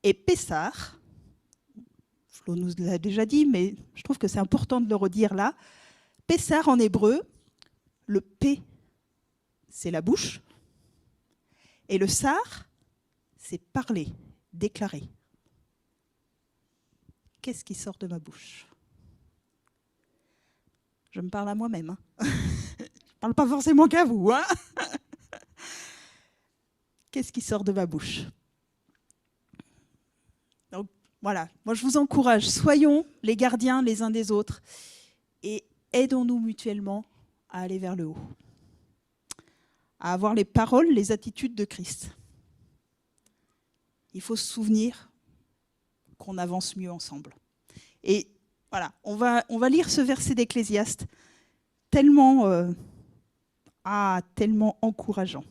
Et Pessah, Flo nous l'a déjà dit, mais je trouve que c'est important de le redire là. Pessah en hébreu, le P, c'est la bouche, et le Sar, c'est parler, déclarer. Qu'est-ce qui sort de ma bouche? Je me parle à moi-même. Hein. Je ne parle pas forcément qu'à vous. Hein. Qu'est-ce qui sort de ma bouche? Donc voilà, moi je vous encourage, soyons les gardiens les uns des autres et aidons-nous mutuellement à aller vers le haut, à avoir les paroles, les attitudes de Christ. Il faut se souvenir qu'on avance mieux ensemble. Et voilà, on va lire ce verset d'Ecclésiaste tellement, tellement encourageant.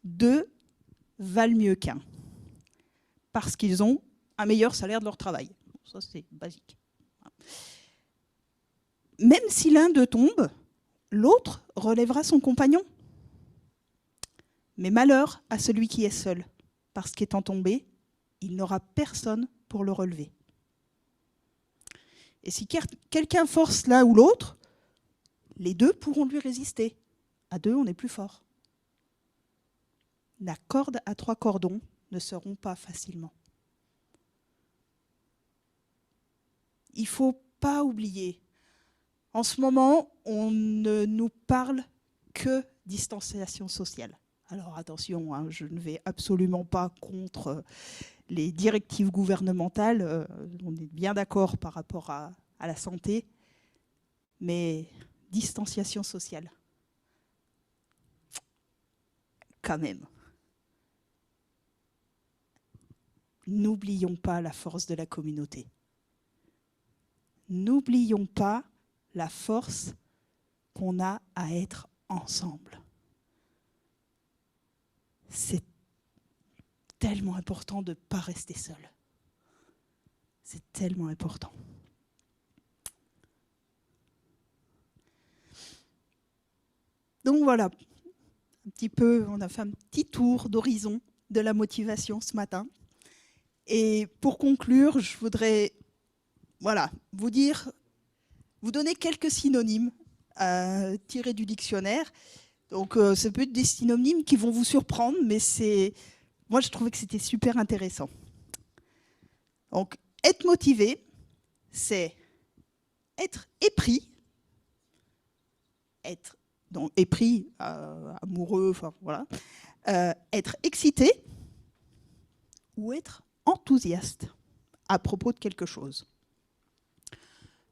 2 valent mieux qu'1, parce qu'ils ont un meilleur salaire de leur travail. Ça, c'est basique. Même si l'un d'eux tombe, l'autre relèvera son compagnon. Mais malheur à celui qui est seul, parce qu'étant tombé, il n'aura personne pour le relever. Et si quelqu'un force l'un ou l'autre, les deux pourront lui résister. À 2, on est plus fort. La corde à 3 cordons ne se rompt pas facilement. Il ne faut pas oublier, en ce moment, on ne nous parle que distanciation sociale. Alors attention, hein, je ne vais absolument pas contre les directives gouvernementales, on est bien d'accord par rapport à la santé, mais distanciation sociale, quand même. N'oublions pas la force de la communauté. N'oublions pas la force qu'on a à être ensemble. C'est tellement important de ne pas rester seul. C'est tellement important. Donc voilà, un petit peu, on a fait un petit tour d'horizon de la motivation ce matin. Et pour conclure, je voudrais vous donner quelques synonymes tirés du dictionnaire. Donc ça peut être des synonymes qui vont vous surprendre, mais moi je trouvais que c'était super intéressant. Donc être motivé, c'est être épris, donc épris, amoureux, enfin voilà, être excité ou être enthousiaste à propos de quelque chose.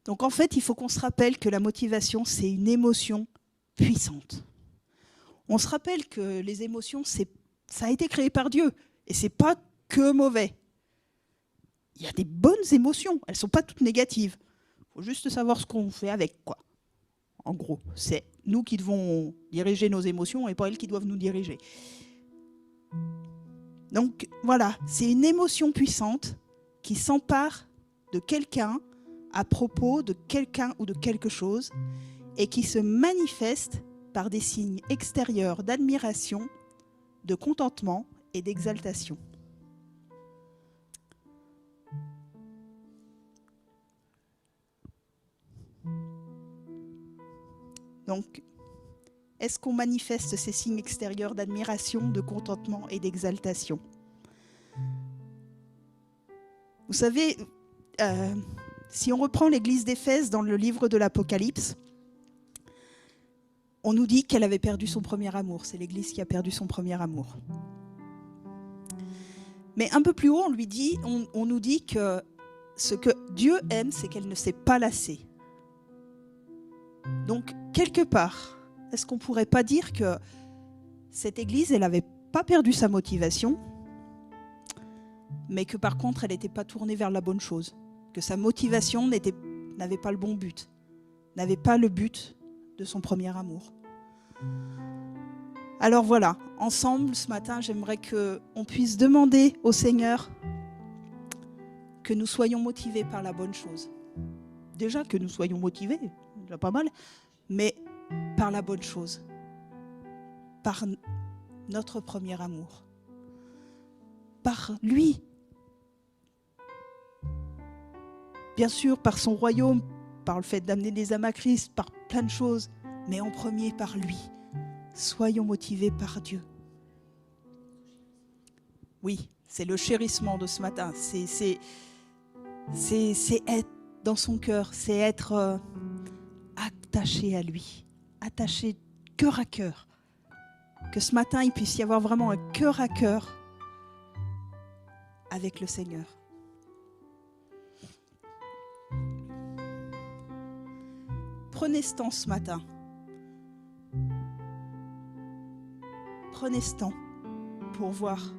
Donc en fait, il faut qu'on se rappelle que la motivation, c'est une émotion puissante. On se rappelle que les émotions, ça a été créé par Dieu, et c'est pas que mauvais. Il y a des bonnes émotions, elles sont pas toutes négatives. Il faut juste savoir ce qu'on fait avec, quoi. en gros. C'est nous qui devons diriger nos émotions et pas elles qui doivent nous diriger. Donc voilà, c'est une émotion puissante qui s'empare de quelqu'un à propos de quelqu'un ou de quelque chose et qui se manifeste par des signes extérieurs d'admiration, de contentement et d'exaltation. Donc, est-ce qu'on manifeste ces signes extérieurs d'admiration, de contentement et d'exaltation? Vous savez, si on reprend l'église d'Éphèse dans le livre de l'Apocalypse, on nous dit qu'elle avait perdu son premier amour. C'est l'église qui a perdu son premier amour. Mais un peu plus haut, on nous dit que ce que Dieu aime, c'est qu'elle ne s'est pas lassée. Donc, quelque part, est-ce qu'on ne pourrait pas dire que cette église, elle n'avait pas perdu sa motivation, mais que par contre, elle n'était pas tournée vers la bonne chose, que sa motivation n'avait pas le bon but, n'avait pas le but de son premier amour. Alors voilà, ensemble, ce matin, j'aimerais qu'on puisse demander au Seigneur que nous soyons motivés par la bonne chose. Déjà que nous soyons motivés, déjà pas mal, mais par la bonne chose, par notre premier amour, par lui. Bien sûr, par son royaume, par le fait d'amener des âmes à Christ, par plein de choses, mais en premier par lui. Soyons motivés par Dieu. Oui, c'est le chérissement de ce matin. C'est être dans son cœur, c'est être attaché à lui, attaché cœur à cœur. Que ce matin, il puisse y avoir vraiment un cœur à cœur avec le Seigneur. Prenez ce temps ce matin. Prenez ce temps pour voir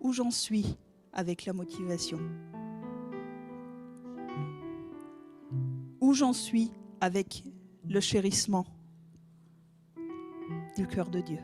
où j'en suis avec la motivation. Où j'en suis avec le chérissement du cœur de Dieu.